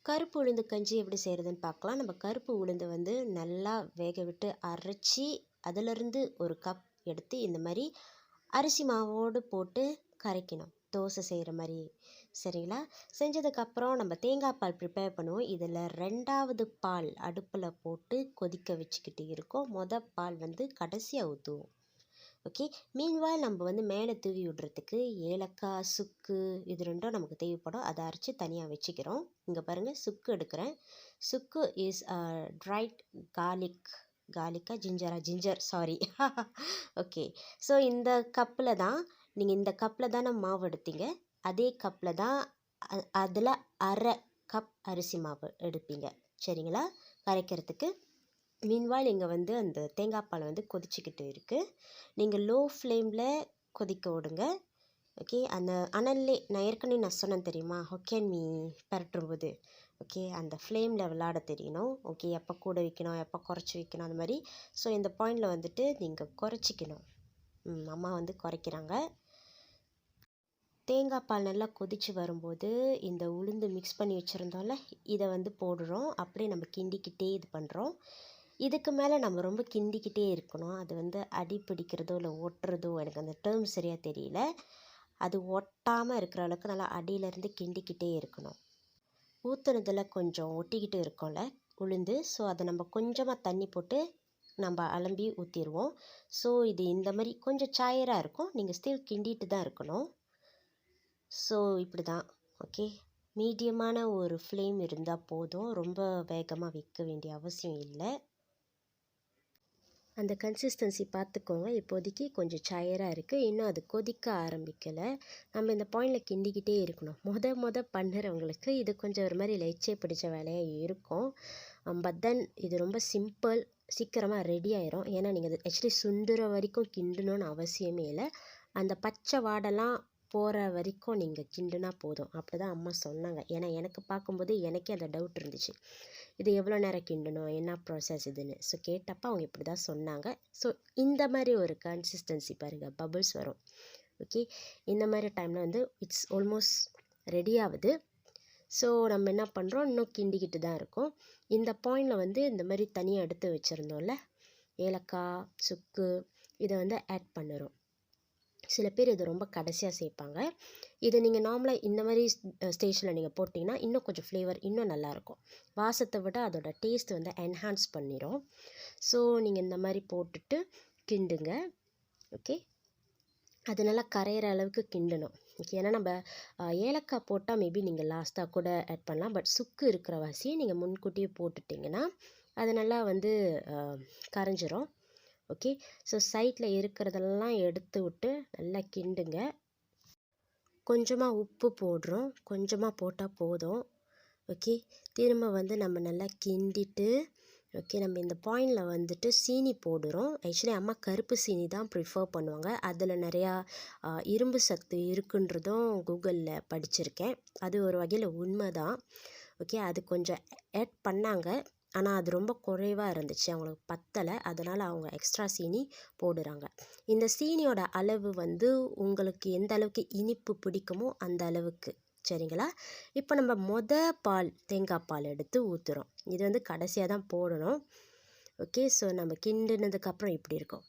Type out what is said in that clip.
கருப்பு உளுந்து கஞ்சி எப்படி செய்கிறதுன்னு பார்க்கலாம். நம்ம கருப்பு உளுந்து வந்து நல்லா வேக விட்டு அரைச்சி அதிலிருந்து ஒரு கப் எடுத்து இந்த மாதிரி அரிசி மாவோடு போட்டு கரைக்கணும், தோசை செய்கிற மாதிரி. சரிங்களா? செஞ்சதுக்கப்புறம் நம்ம தேங்காய் பால் ப்ரிப்பேர் பண்ணுவோம். இதில் 2வது பால் அடுப்பில் போட்டு கொதிக்க வச்சுக்கிட்டு இருக்கோம். பால் வந்து கடைசியாக ஊற்றுவோம். ஓகே. மீன்வாயில் நம்ம வந்து மேலே தூவி விடுறதுக்கு ஏலக்காய், சுக்கு இது ரெண்டும் நமக்கு தேவைப்படும். அதை அரைச்சி தனியாக வச்சுக்கிறோம். இங்கே பாருங்கள், சுக்கு எடுக்கிறேன். சுக்கு இஸ் ட்ரைட் கார்லிக்கா ஜிஞ்சர் சாரி. ஓகே. ஸோ இந்த கப்பில் தான் இந்த கப்பில் தானே மாவு எடுத்தீங்க, அதே கப்பில் தான் அதில் அரை கப் அரிசி மாவு எடுப்பீங்க. சரிங்களா? கரைக்கிறதுக்கு. மீன்வாயில் இங்கே வந்து அந்த தேங்காய் பால் வந்து கொதிச்சிக்கிட்டு இருக்குது. நீங்கள் லோ ஃப்ளேமில் கொதிக்க விடுங்க. ஓகே. அந்த அனல்லே நான் ஏற்கனவே சொன்னேன் தெரியுமா, ஒக்கேன் மீ பரட்டும்போது. ஓகே. அந்த ஃப்ளேமில் விளாட தெரியணும். ஓகே. எப்போ கூட வைக்கணும், எப்போ குறைச்சி வைக்கணும், அந்த மாதிரி. ஸோ இந்த பாயிண்டில் வந்துட்டு நீங்கள் குறைச்சிக்கணும். அம்மா வந்து குறைக்கிறாங்க. தேங்காய் பால் நல்லா கொதித்து வரும்போது இந்த உளுந்து மிக்ஸ் பண்ணி வச்சுருந்தோம்ல, இதை வந்து போடுறோம். அப்படியே நம்ம கிண்டிக்கிட்டே இது பண்ணுறோம். இதுக்கு மேலே நம்ம ரொம்ப கிண்டிக்கிட்டே இருக்கணும். அது வந்து அடி பிடிக்கிறதோ இல்லை ஒட்டுறதோ, எனக்கு அந்த டேர்ம் சரியாக தெரியல. அது ஒட்டாமல் இருக்கிற அளவுக்கு நல்லா அடியிலேருந்து கிண்டிக்கிட்டே இருக்கணும். ஊற்றுனதில் கொஞ்சம் ஒட்டிக்கிட்டு இருக்கோம்ல உளுந்து, ஸோ அதை நம்ம கொஞ்சமாக தண்ணி போட்டு நம்ம அலம்பி ஊற்றிடுவோம். ஸோ இது இந்த மாதிரி கொஞ்சம் சாயராக இருக்கும். நீங்கள் ஸ்டில் கிண்டிட்டு தான் இருக்கணும். ஸோ இப்படி தான். ஓகே. மீடியமான ஒரு ஃப்ளேம் இருந்தால் போதும். ரொம்ப வேகமாக வைக்க வேண்டிய அவசியம் இல்லை. அந்த கன்சிஸ்டன்சி பார்த்துக்கோங்க. இப்போதைக்கு கொஞ்சம் சாயராக இருக்குது. இன்னும் அது கொதிக்க ஆரம்பிக்கலை. நம்ம இந்த பாயிண்டில் கிண்டிக்கிட்டே இருக்கணும். பண்ணுறவங்களுக்கு இது கொஞ்சம் ஒரு மாதிரி லெச்சே பிடிச்ச வேலையாக இருக்கும். பட் தென் இது ரொம்ப சிம்பிள், சீக்கிரமாக ரெடி ஆயிரும். ஏன்னா நீங்கள் அது ஆக்சுவலி சுண்டுற வரைக்கும் கிண்டணும்னு அவசியமே இல்லை. அந்த பச்சை வாடெல்லாம் போகிற வரைக்கும் நீங்கள் கிண்டுனா போதும். அப்படி தான் அம்மா சொன்னாங்க. ஏன்னா எனக்கு பார்க்கும்போது எனக்கே அந்த டவுட் இருந்துச்சு, இது எவ்வளோ நேரம் கிண்டணும், என்ன ப்ராசஸ் இதுன்னு. ஸோ கேட்டப்போ அவங்க இப்படி தான் சொன்னாங்க. ஸோ இந்த மாதிரி ஒரு கன்சிஸ்டன்சி பாருங்கள், பபிள்ஸ் வரும். ஓகே. இந்த மாதிரி டைமில் வந்து இட்ஸ் ஆல்மோஸ்ட் ரெடி ஆகுது. ஸோ நம்ம என்ன பண்ணுறோம், இன்னும் கிண்டிக்கிட்டு தான் இருக்கோம். இந்த பாயிண்டில் வந்து இந்த மாதிரி தனியாக எடுத்து வச்சுருந்தோம்ல, ஏலக்காய், சுக்கு, இதை வந்து ஆட் பண்ணுறோம். சில பேர் இது ரொம்ப கடைசியாக சேர்ப்பாங்க. இதை நீங்கள் நார்மலாக இந்த மாதிரி ஸ்டேஷனில் நீங்கள் போட்டிங்கன்னா இன்னும் கொஞ்சம் ஃப்ளேவர் இன்னும் நல்லாயிருக்கும். வாசத்தை விட அதோட டேஸ்ட் வந்து என்ஹான்ஸ் பண்ணிடும். ஸோ நீங்கள் இந்த மாதிரி போட்டுட்டு கிண்டுங்க. ஓகே. அது நல்லா கரையிற அளவுக்கு கிண்டணும். ஓகே. ஏன்னா நம்ம ஏலக்காய் போட்டால் மேபி நீங்கள் லாஸ்ட்டாக கூட ஆட் பண்ணலாம். பட் சுக்கு இருக்கிற வாசியை நீங்கள் முன்கூட்டியே போட்டுட்டிங்கன்னா அது நல்லா வந்து கரைஞ்சிரும். ஓகே. ஸோ சைடில் இருக்கிறதெல்லாம் எடுத்து விட்டு நல்லா கிண்டுங்க. கொஞ்சமாக உப்பு போடுறோம், கொஞ்சமாக போட்டால் போதும். ஓகே. திரும்ப வந்து நம்ம நல்லா கிண்டிட்டு, ஓகே, நம்ம இந்த பாயிண்டில் வந்துட்டு சீனி போடுறோம். ஆக்சுவலி அம்மா கருப்பு சீனி தான் ப்ரிஃபர் பண்ணுவாங்க. அதில் நிறையா இரும்பு சத்து இருக்குன்றதும் கூகுளில் படிச்சிருக்கேன். அது ஒரு வகையில் உண்மை தான். ஓகே. அது கொஞ்சம் ஆட் பண்ணாங்க. ஆனால் அது ரொம்ப குறைவாக இருந்துச்சு, அவங்களுக்கு பத்தலை. அதனால் அவங்க எக்ஸ்ட்ரா சீனி போடுறாங்க. இந்த சீனியோட அளவு வந்து உங்களுக்கு எந்த அளவுக்கு இனிப்பு பிடிக்குமோ அந்த அளவுக்கு. சரிங்களா? இப்போ நம்ம தேங்காய் பால் எடுத்து ஊற்றுறோம். இது வந்து கடைசியாக தான் போடணும். ஓகே. ஸோ நம்ம கிண்டினதுக்கப்புறம் இப்படி இருக்கும்.